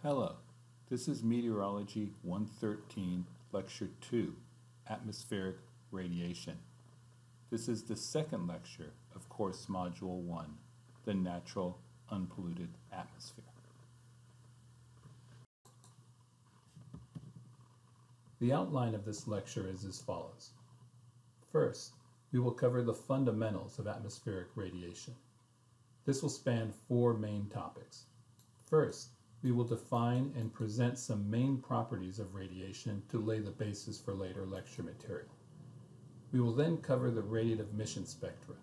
Hello, this is Meteorology 113, Lecture 2, Atmospheric Radiation. This is the second lecture of Course Module 1, the Natural Unpolluted Atmosphere. The outline of this lecture is as follows. First, we will cover the fundamentals of atmospheric radiation. This will span four main topics. First, we will define and present some main properties of radiation to lay the basis for later lecture material. We will then cover the radiative emission spectra.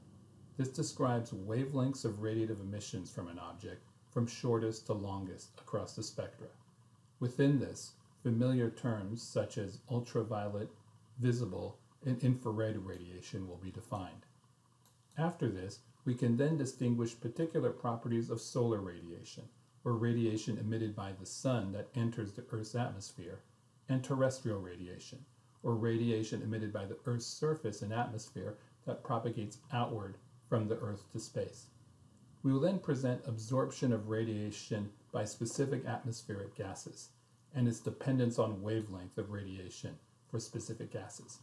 This describes wavelengths of radiative emissions from an object, from shortest to longest across the spectra. Within this, familiar terms such as ultraviolet, visible, and infrared radiation will be defined. After this, we can then distinguish particular properties of solar radiation, or radiation emitted by the sun that enters the Earth's atmosphere, and terrestrial radiation, or radiation emitted by the Earth's surface and atmosphere that propagates outward from the Earth to space. We will then present absorption of radiation by specific atmospheric gases, and its dependence on wavelength of radiation for specific gases.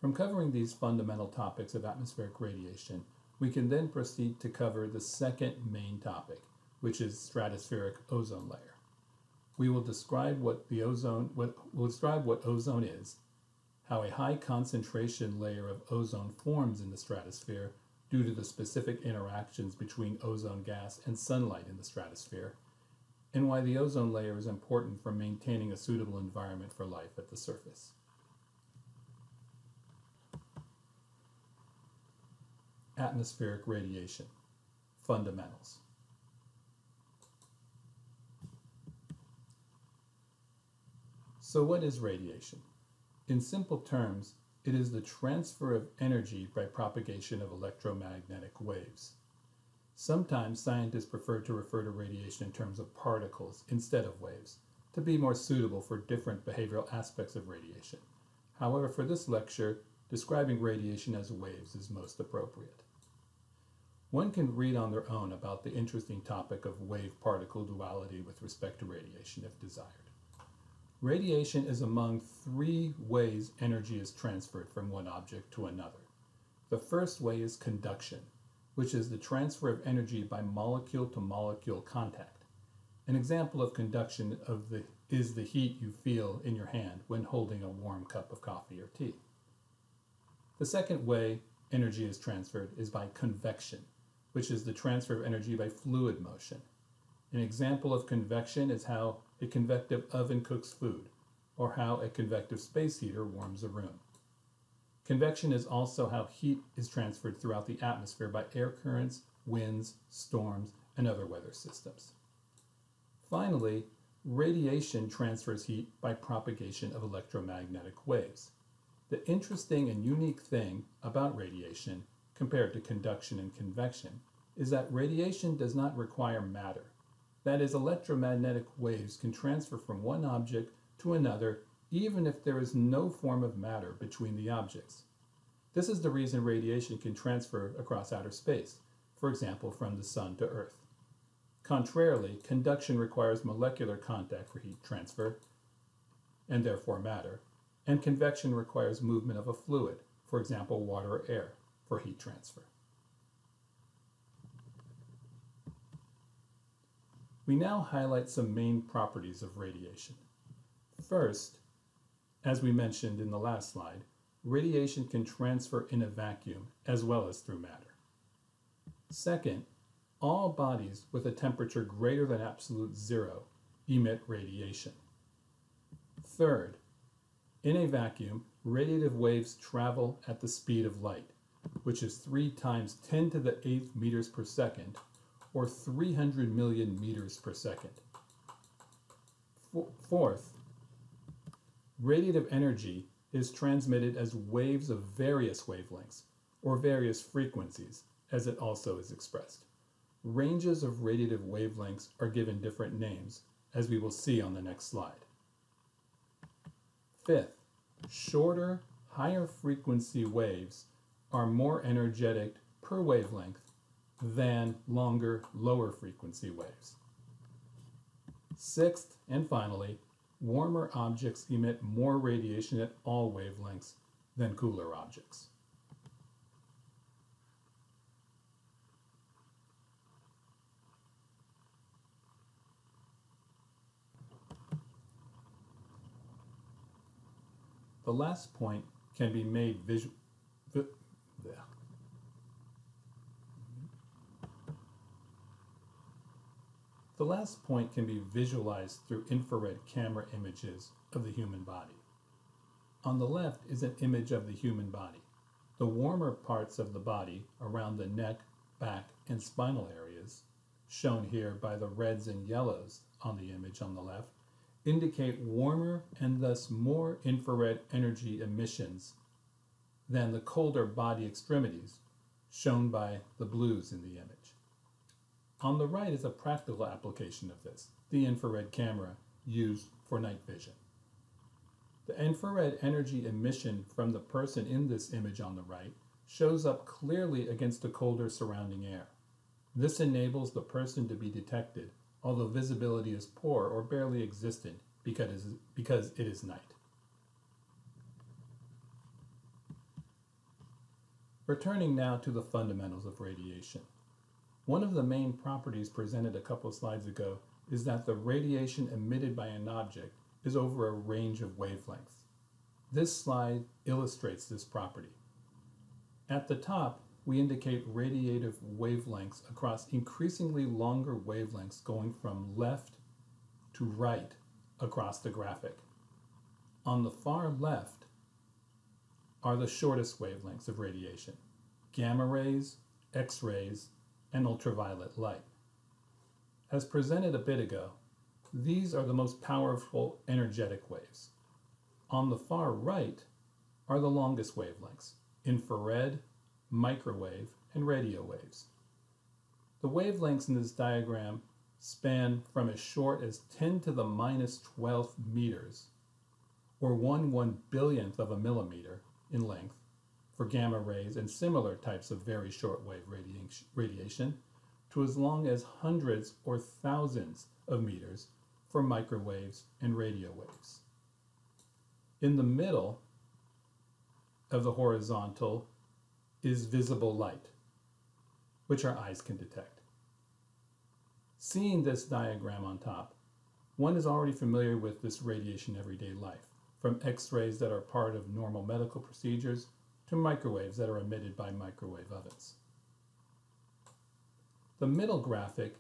From covering these fundamental topics of atmospheric radiation, we can then proceed to cover the second main topic, which is stratospheric ozone layer. We will describe what ozone is, how a high concentration layer of ozone forms in the stratosphere due to the specific interactions between ozone gas and sunlight in the stratosphere, and why the ozone layer is important for maintaining a suitable environment for life at the surface. Atmospheric radiation, fundamentals. So what is radiation? In simple terms, it is the transfer of energy by propagation of electromagnetic waves. Sometimes scientists prefer to refer to radiation in terms of particles instead of waves, to be more suitable for different behavioral aspects of radiation. However, for this lecture, describing radiation as waves is most appropriate. One can read on their own about the interesting topic of wave-particle duality with respect to radiation if desired. Radiation is among three ways energy is transferred from one object to another. The first way is conduction, which is the transfer of energy by molecule-to-molecule contact. An example of conduction is the heat you feel in your hand when holding a warm cup of coffee or tea. The second way energy is transferred is by convection, which is the transfer of energy by fluid motion. An example of convection is how a convective oven cooks food, or how a convective space heater warms a room. Convection is also how heat is transferred throughout the atmosphere by air currents, winds, storms, and other weather systems. Finally, radiation transfers heat by propagation of electromagnetic waves. The interesting and unique thing about radiation, compared to conduction and convection, is that radiation does not require matter. That is, electromagnetic waves can transfer from one object to another even if there is no form of matter between the objects. This is the reason radiation can transfer across outer space, for example, from the sun to Earth. Contrarily, conduction requires molecular contact for heat transfer, and therefore matter, and convection requires movement of a fluid, for example, water or air, for heat transfer. We now highlight some main properties of radiation. First, as we mentioned in the last slide, radiation can transfer in a vacuum as well as through matter. Second, all bodies with a temperature greater than absolute zero emit radiation. Third, in a vacuum, radiative waves travel at the speed of light, which is 3 times 10 to the 8th meters per second, or 300 million meters per second. Fourth, radiative energy is transmitted as waves of various wavelengths, or various frequencies, as it also is expressed. Ranges of radiative wavelengths are given different names, as we will see on the next slide. Fifth, shorter, higher frequency waves are more energetic per wavelength than longer, lower frequency waves. Sixth, and finally, warmer objects emit more radiation at all wavelengths than cooler objects. The last point can be made visualized through infrared camera images of the human body. On the left is an image of the human body. The warmer parts of the body around the neck, back, and spinal areas, shown here by the reds and yellows on the image on the left, indicate warmer and thus more infrared energy emissions than the colder body extremities, shown by the blues in the image. On the right is a practical application of this, the infrared camera used for night vision. The infrared energy emission from the person in this image on the right shows up clearly against the colder surrounding air. This enables the person to be detected, although visibility is poor or barely existent because it is night. Returning now to the fundamentals of radiation. One of the main properties presented a couple of slides ago is that the radiation emitted by an object is over a range of wavelengths. This slide illustrates this property. At the top, we indicate radiative wavelengths across increasingly longer wavelengths going from left to right across the graphic. On the far left are the shortest wavelengths of radiation: gamma rays, X-rays, and ultraviolet light. As presented a bit ago, these are the most powerful energetic waves. On the far right are the longest wavelengths: infrared, microwave, and radio waves. The wavelengths in this diagram span from as short as 10 to the minus 12 meters, or 1/1,000,000th of a millimeter in length, for gamma rays and similar types of very short-wave radiation, to as long as hundreds or thousands of meters for microwaves and radio waves. In the middle of the horizontal is visible light, which our eyes can detect. Seeing this diagram on top, one is already familiar with this radiation in everyday life, from X-rays that are part of normal medical procedures to microwaves that are emitted by microwave ovens. The middle graphic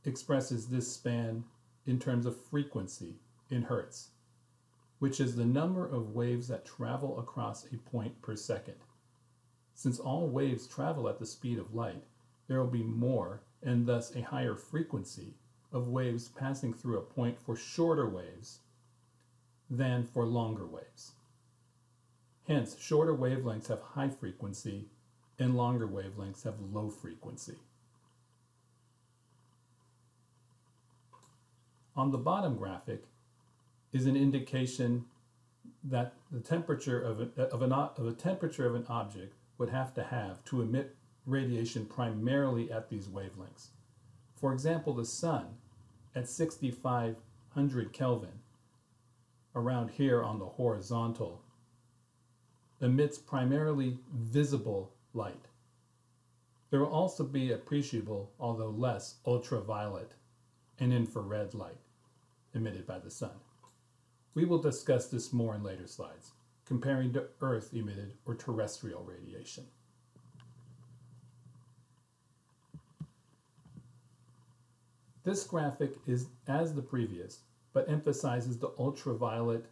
expresses this span in terms of frequency in hertz, which is the number of waves that travel across a point per second. Since all waves travel at the speed of light, there will be more and thus a higher frequency of waves passing through a point for shorter waves than for longer waves. Hence, shorter wavelengths have high frequency and longer wavelengths have low frequency. On the bottom graphic is an indication that the temperature of a temperature of an object would have to emit radiation primarily at these wavelengths. For example, the sun at 6,500 Kelvin, around here on the horizontal, emits primarily visible light. There will also be appreciable, although less, ultraviolet and infrared light emitted by the sun. We will discuss this more in later slides, comparing to Earth-emitted or terrestrial radiation. This graphic is as the previous, but emphasizes the ultraviolet,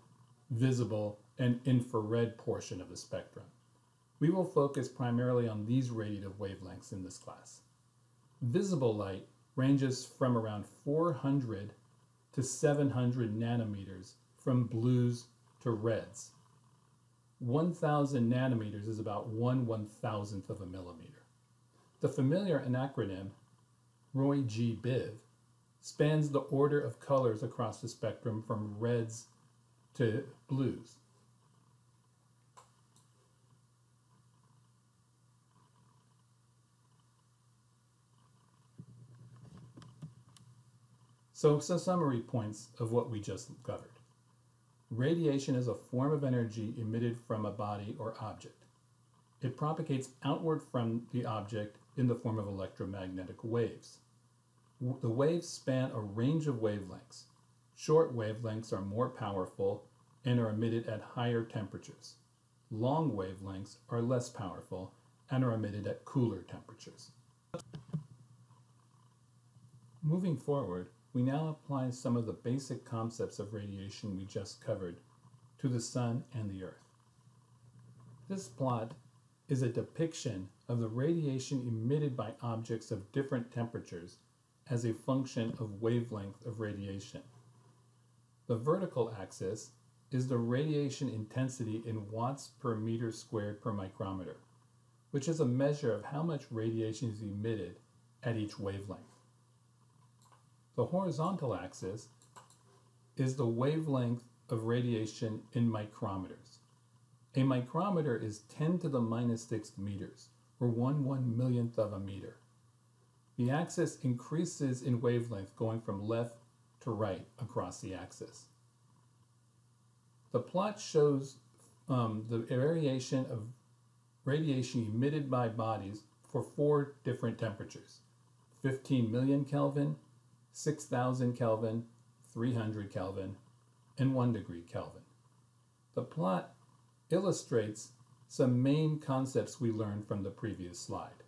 visible, and infrared portion of the spectrum. We will focus primarily on these radiative wavelengths in this class. Visible light ranges from around 400 to 700 nanometers from blues to reds. 1,000 nanometers is about 1/1000th of a millimeter. The familiar acronym Roy G. Biv spans the order of colors across the spectrum from reds to blues. So some summary points of what we just covered. Radiation is a form of energy emitted from a body or object. It propagates outward from the object in the form of electromagnetic waves. The waves span a range of wavelengths. Short wavelengths are more powerful and are emitted at higher temperatures. Long wavelengths are less powerful and are emitted at cooler temperatures. Moving forward, we now apply some of the basic concepts of radiation we just covered to the Sun and the Earth. This plot is a depiction of the radiation emitted by objects of different temperatures as a function of wavelength of radiation. The vertical axis is the radiation intensity in watts per meter squared per micrometer, which is a measure of how much radiation is emitted at each wavelength. The horizontal axis is the wavelength of radiation in micrometers. A micrometer is 10 to the minus 6 meters, or 1/1,000,000th of a meter. The axis increases in wavelength going from left to right across the axis. The plot shows the variation of radiation emitted by bodies for 4 different temperatures: 15 million Kelvin, 6,000 Kelvin, 300 Kelvin, and 1 degree Kelvin. The plot illustrates some main concepts we learned from the previous slide.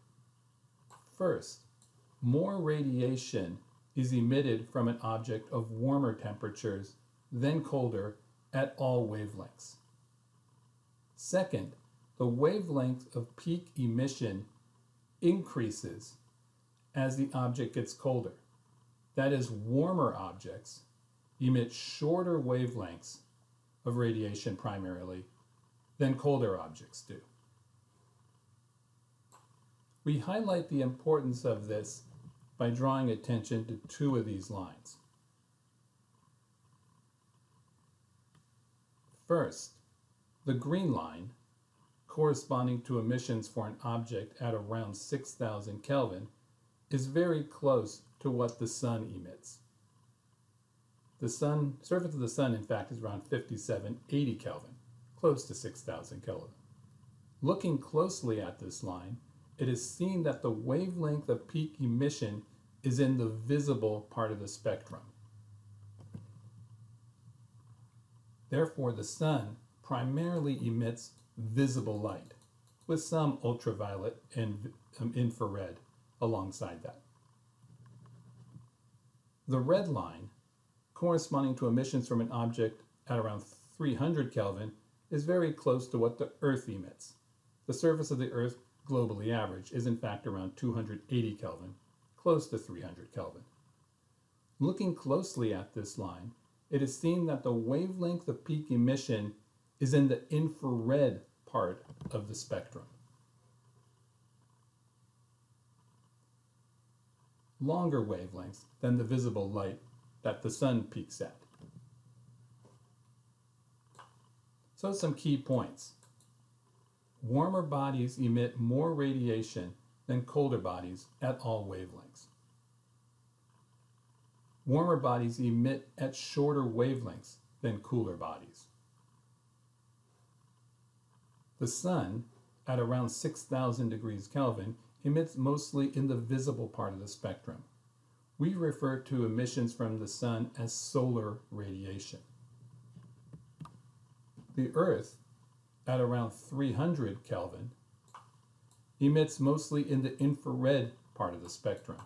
First, more radiation is emitted from an object of warmer temperatures than colder at all wavelengths. Second, the wavelength of peak emission increases as the object gets colder. That is, warmer objects emit shorter wavelengths of radiation primarily than colder objects do. We highlight the importance of this by drawing attention to 2 of these lines. First, the green line, corresponding to emissions for an object at around 6,000 Kelvin, is very close to what the Sun emits. The surface of the Sun, in fact, is around 5780 Kelvin, close to 6,000 Kelvin. Looking closely at this line, it is seen that the wavelength of peak emission is in the visible part of the spectrum. Therefore, the Sun primarily emits visible light, with some ultraviolet and infrared alongside that. The red line, corresponding to emissions from an object at around 300 Kelvin, is very close to what the Earth emits. The surface of the Earth, globally average, is in fact around 280 Kelvin, close to 300 Kelvin. Looking closely at this line, it is seen that the wavelength of peak emission is in the infrared part of the spectrum. Longer wavelengths than the visible light that the Sun peaks at. So some key points. Warmer bodies emit more radiation than colder bodies at all wavelengths. Warmer bodies emit at shorter wavelengths than cooler bodies. The Sun, at around 6,000 degrees Kelvin, emits mostly in the visible part of the spectrum. We refer to emissions from the Sun as solar radiation. The Earth, at around 300 Kelvin, emits mostly in the infrared part of the spectrum.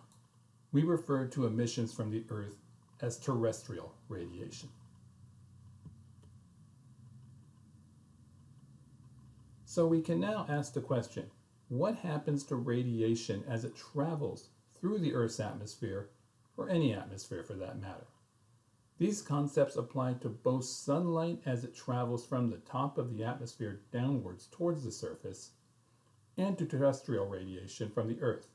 We refer to emissions from the Earth as terrestrial radiation. So we can now ask the question, what happens to radiation as it travels through the Earth's atmosphere, or any atmosphere for that matter? These concepts apply to both sunlight as it travels from the top of the atmosphere downwards towards the surface, and to terrestrial radiation from the Earth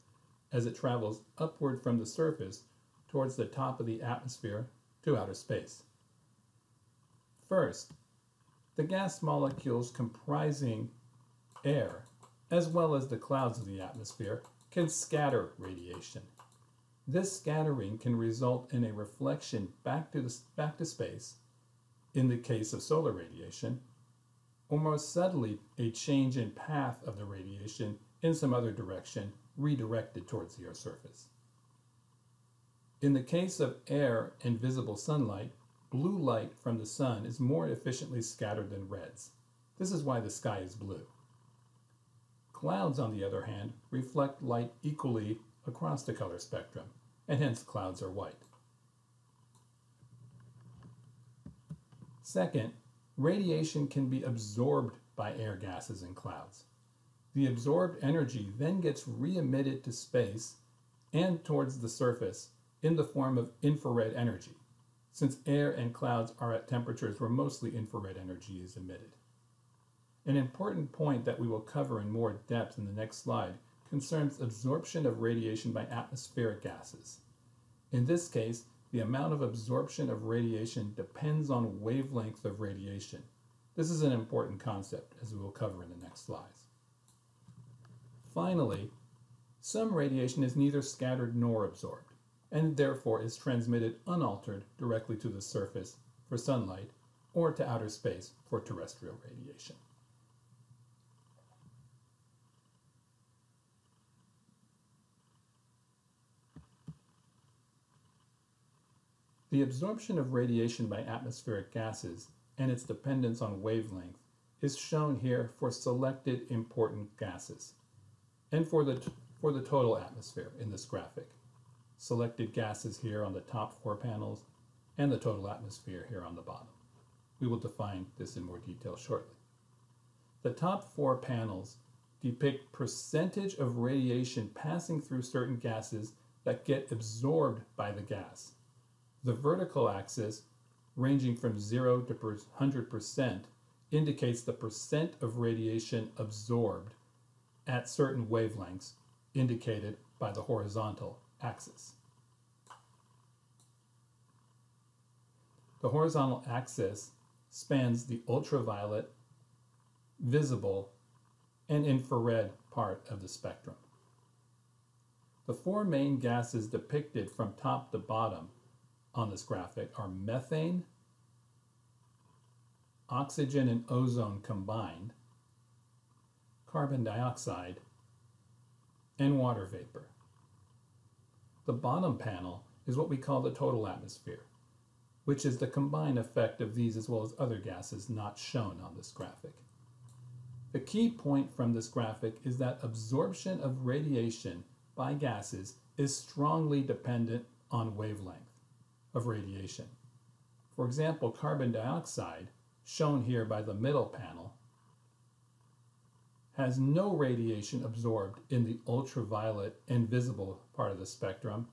as it travels upward from the surface towards the top of the atmosphere to outer space. First, the gas molecules comprising air, as well as the clouds of the atmosphere, can scatter radiation. This scattering can result in a reflection back to space in the case of solar radiation, or more subtly a change in path of the radiation in some other direction redirected towards the Earth's surface. In the case of air and visible sunlight, blue light from the sun is more efficiently scattered than reds. This is why the sky is blue. Clouds, on the other hand, reflect light equally across the color spectrum, and hence clouds are white. Second, radiation can be absorbed by air gases and clouds. The absorbed energy then gets re-emitted to space and towards the surface in the form of infrared energy, since air and clouds are at temperatures where mostly infrared energy is emitted. An important point that we will cover in more depth in the next slide concerns absorption of radiation by atmospheric gases. In this case, the amount of absorption of radiation depends on wavelength of radiation. This is an important concept, as we will cover in the next slides. Finally, some radiation is neither scattered nor absorbed, and therefore is transmitted unaltered directly to the surface for sunlight or to outer space for terrestrial radiation. The absorption of radiation by atmospheric gases and its dependence on wavelength is shown here for selected important gases and for the total atmosphere in this graphic. Selected gases here on the top 4 panels and the total atmosphere here on the bottom. We will define this in more detail shortly. The top 4 panels depict percentage of radiation passing through certain gases that get absorbed by the gas. The vertical axis, ranging from 0 to 100%, indicates the percent of radiation absorbed at certain wavelengths, indicated by the horizontal axis. The horizontal axis spans the ultraviolet, visible, and infrared part of the spectrum. The 4 main gases depicted from top to bottom on this graphic are methane, oxygen and ozone combined, carbon dioxide, and water vapor. The bottom panel is what we call the total atmosphere, which is the combined effect of these as well as other gases not shown on this graphic. The key point from this graphic is that absorption of radiation by gases is strongly dependent on wavelength of radiation. For example, carbon dioxide, shown here by the middle panel, has no radiation absorbed in the ultraviolet and visible part of the spectrum,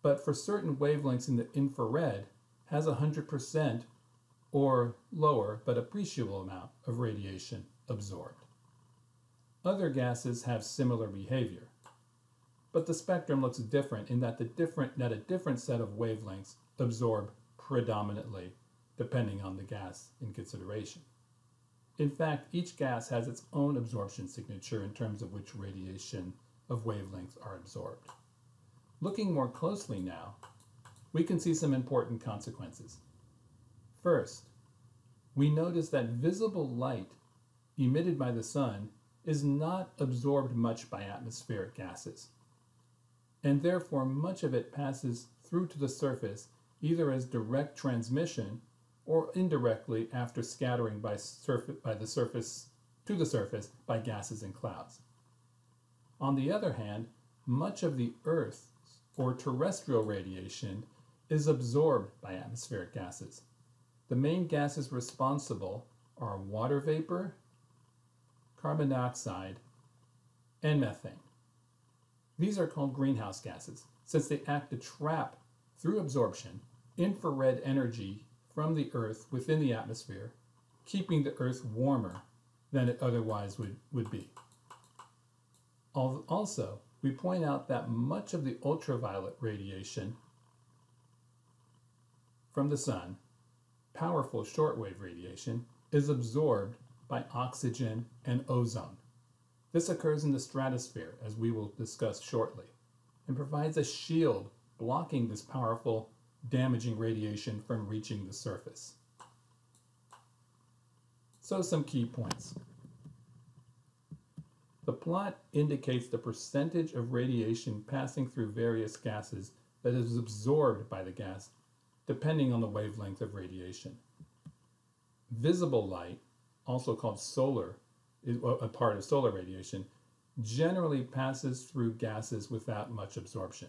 but for certain wavelengths in the infrared has 100% or lower but appreciable amount of radiation absorbed. Other gases have similar behavior, but the spectrum looks different in that a different set of wavelengths absorb predominantly depending on the gas in consideration. In fact, each gas has its own absorption signature in terms of which radiation of wavelengths are absorbed. Looking more closely now, we can see some important consequences. First, we notice that visible light emitted by the sun is not absorbed much by atmospheric gases, and therefore much of it passes through to the surface either as direct transmission or indirectly after scattering the surface by gases and clouds. On the other hand, much of the Earth's or terrestrial radiation is absorbed by atmospheric gases. The main gases responsible are water vapor, carbon dioxide, and methane. These are called greenhouse gases since they act to trap, through absorption, infrared energy from the Earth within the atmosphere, keeping the Earth warmer than it otherwise would be. Also, we point out that much of the ultraviolet radiation from the sun, powerful shortwave radiation, is absorbed by oxygen and ozone. This occurs in the stratosphere, as we will discuss shortly. and provides a shield blocking this powerful, damaging radiation from reaching the surface. So some key points. The plot indicates the percentage of radiation passing through various gases that is absorbed by the gas, depending on the wavelength of radiation. Visible light, also called solar, is a part of solar radiation, generally passes through gases without much absorption.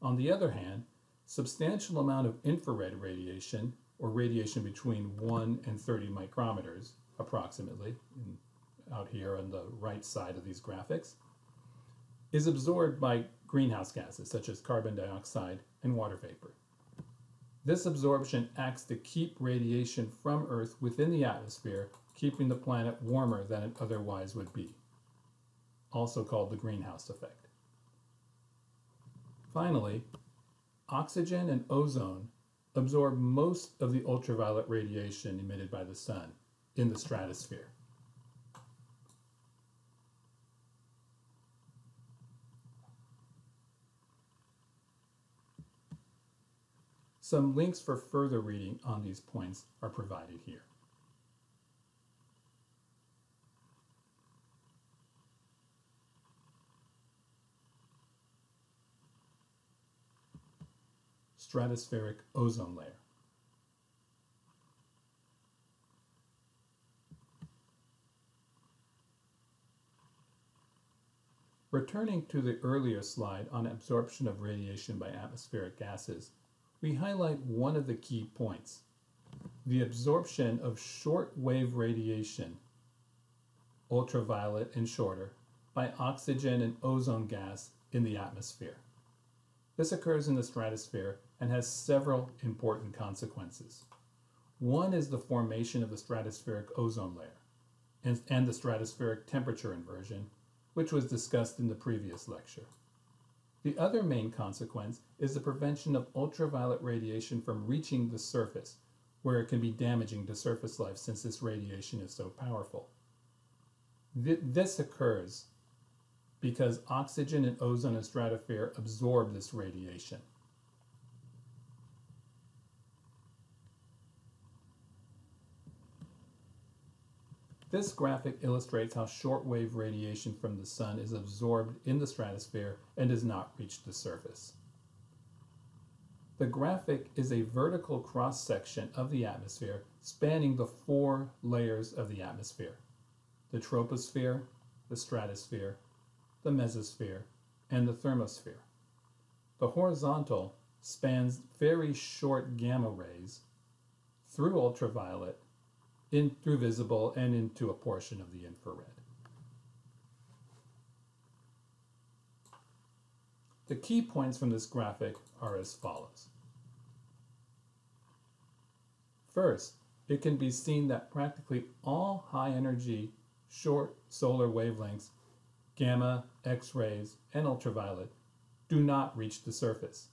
On the other hand, substantial amount of infrared radiation, or radiation between 1 and 30 micrometers, approximately, out here on the right side of these graphics, is absorbed by greenhouse gases such as carbon dioxide and water vapor. This absorption acts to keep radiation from Earth within the atmosphere, keeping the planet warmer than it otherwise would be, also called the greenhouse effect. Finally, oxygen and ozone absorb most of the ultraviolet radiation emitted by the sun in the stratosphere. Some links for further reading on these points are provided here. Stratospheric ozone layer. Returning to the earlier slide on absorption of radiation by atmospheric gases, we highlight one of the key points: the absorption of short-wave radiation, ultraviolet and shorter, by oxygen and ozone gas in the atmosphere. This occurs in the stratosphere and has several important consequences. One is the formation of the stratospheric ozone layer and the stratospheric temperature inversion, which was discussed in the previous lecture. The other main consequence is the prevention of ultraviolet radiation from reaching the surface, where it can be damaging to surface life since this radiation is so powerful. This occurs because oxygen and ozone in the stratosphere absorb this radiation. This graphic illustrates how shortwave radiation from the sun is absorbed in the stratosphere and does not reach the surface. The graphic is a vertical cross-section of the atmosphere spanning the 4 layers of the atmosphere: the troposphere, the stratosphere, the mesosphere, and the thermosphere. The horizontal spans very short gamma rays through ultraviolet, through visible, and into a portion of the infrared. The key points from this graphic are as follows. First, it can be seen that practically all high-energy short solar wavelengths, gamma, X-rays, and ultraviolet, do not reach the surface.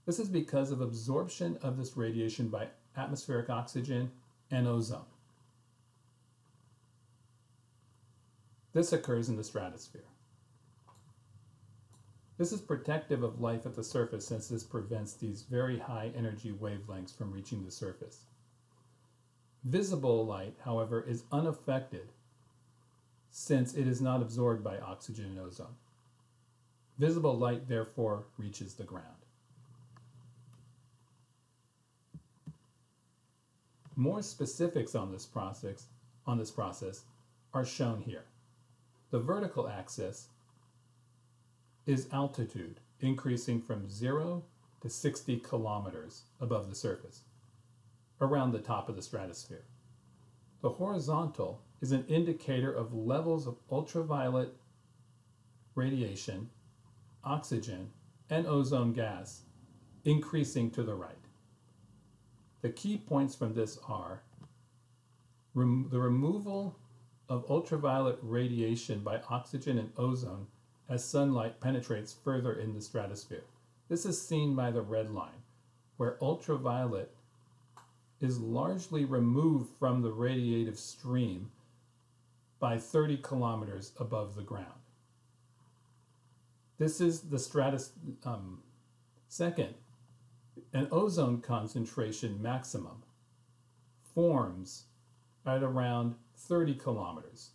This is because of absorption of this radiation by atmospheric oxygen and ozone. This occurs in the stratosphere. This is protective of life at the surface since this prevents these very high energy wavelengths from reaching the surface. Visible light, however, is unaffected since it is not absorbed by oxygen and ozone. Visible light, therefore, reaches the ground. More specifics on this process are shown here. The vertical axis is altitude, increasing from 0 to 60 kilometers above the surface, around the top of the stratosphere. The horizontal is an indicator of levels of ultraviolet radiation, oxygen, and ozone gas increasing to the right. The key points from this are the removal of ultraviolet radiation by oxygen and ozone as sunlight penetrates further in the stratosphere. This is seen by the red line, where ultraviolet is largely removed from the radiative stream by 30 kilometers above the ground. This is the second, an ozone concentration maximum forms at around 30 kilometers.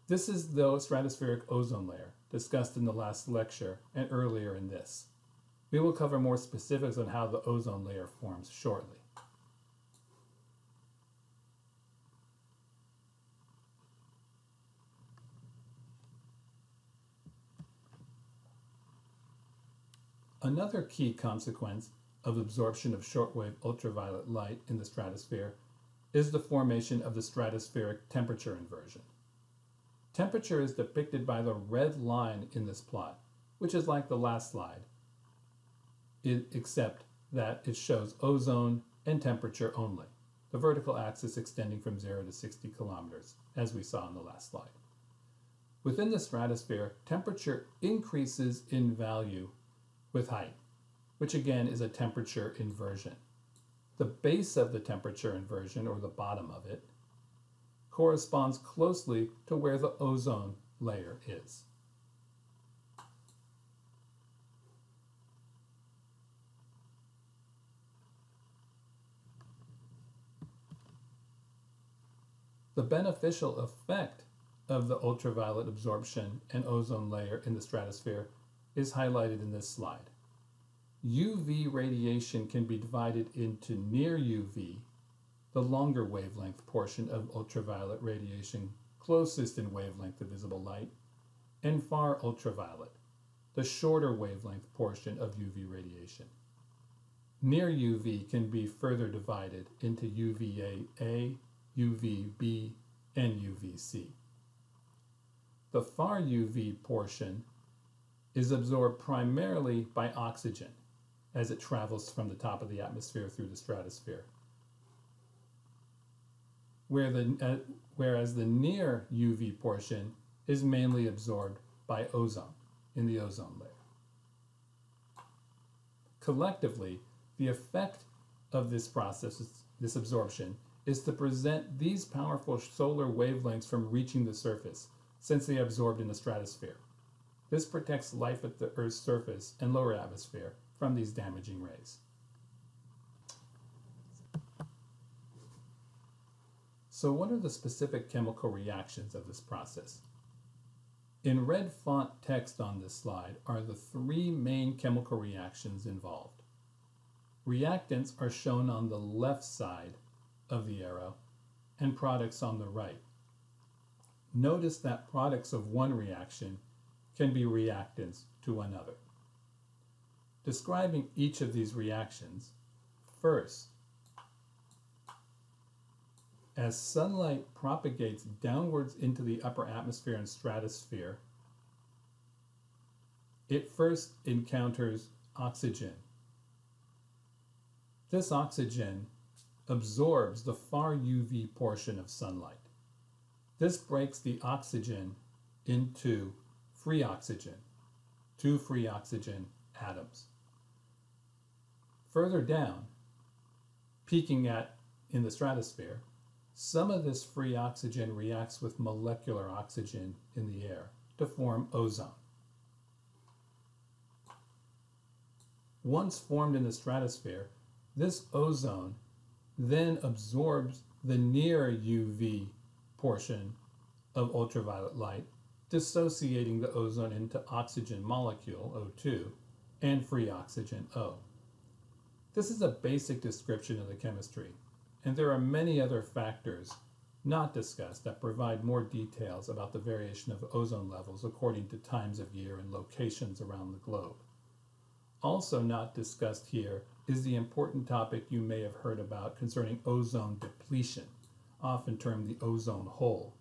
This is the stratospheric ozone layer discussed in the last lecture and earlier in this. We will cover more specifics on how the ozone layer forms shortly. Another key consequence of absorption of shortwave ultraviolet light in the stratosphere is the formation of the stratospheric temperature inversion. Temperature is depicted by the red line in this plot, which is like the last slide, except that it shows ozone and temperature only, the vertical axis extending from 0 to 60 kilometers, as we saw in the last slide. Within the stratosphere, temperature increases in value with height, which again is a temperature inversion. The base of the temperature inversion, or the bottom of it, corresponds closely to where the ozone layer is. The beneficial effect of the ultraviolet absorption and ozone layer in the stratosphere is highlighted in this slide. UV radiation can be divided into near UV, the longer wavelength portion of ultraviolet radiation closest in wavelength to visible light, and far ultraviolet, the shorter wavelength portion of UV radiation. Near UV can be further divided into UVA-A, UVB, and UVC. The far UV portion is absorbed primarily by oxygen as it travels from the top of the atmosphere through the stratosphere, whereas the near UV portion is mainly absorbed by ozone in the ozone layer. Collectively, the effect of this process, this absorption, is to prevent these powerful solar wavelengths from reaching the surface, since they are absorbed in the stratosphere. This protects life at the Earth's surface and lower atmosphere from these damaging rays. So what are the specific chemical reactions of this process? In red font text on this slide are the three main chemical reactions involved. Reactants are shown on the left side of the arrow and products on the right. Notice that products of one reaction can be reactants to another. Describing each of these reactions, first, as sunlight propagates downwards into the upper atmosphere and stratosphere, it first encounters oxygen. This oxygen absorbs the far UV portion of sunlight. This breaks the oxygen into free oxygen, two free oxygen atoms. Further down, peaking in the stratosphere, some of this free oxygen reacts with molecular oxygen in the air to form ozone. Once formed in the stratosphere, this ozone then absorbs the near UV portion of ultraviolet light, dissociating the ozone into oxygen molecule, O2, and free oxygen, O. This is a basic description of the chemistry, and there are many other factors not discussed that provide more details about the variation of ozone levels according to times of year and locations around the globe. Also not discussed here is the important topic you may have heard about concerning ozone depletion, often termed the ozone hole,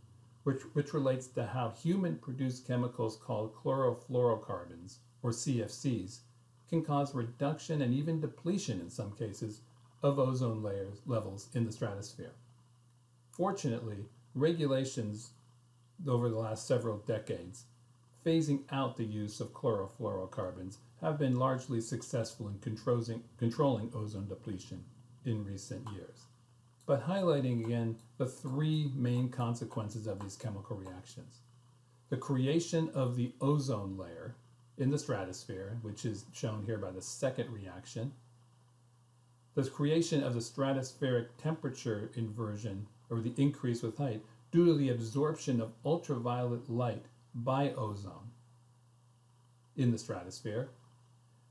which relates to how human-produced chemicals called chlorofluorocarbons, or CFCs, can cause reduction and even depletion in some cases of ozone levels in the stratosphere. Fortunately, regulations over the last several decades phasing out the use of chlorofluorocarbons have been largely successful in controlling ozone depletion in recent years, but highlighting again the three main consequences of these chemical reactions. the creation of the ozone layer in the stratosphere, which is shown here by the second reaction, the creation of the stratospheric temperature inversion, or the increase with height, due to the absorption of ultraviolet light by ozone in the stratosphere,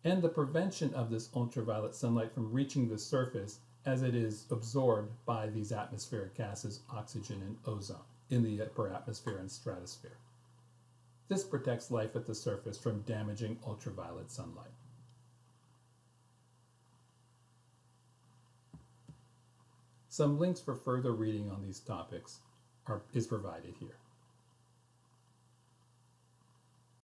and the prevention of this ultraviolet sunlight from reaching the surface as it is absorbed by these atmospheric gases, oxygen and ozone, in the upper atmosphere and stratosphere. This protects life at the surface from damaging ultraviolet sunlight. Some links for further reading on these topics is provided here.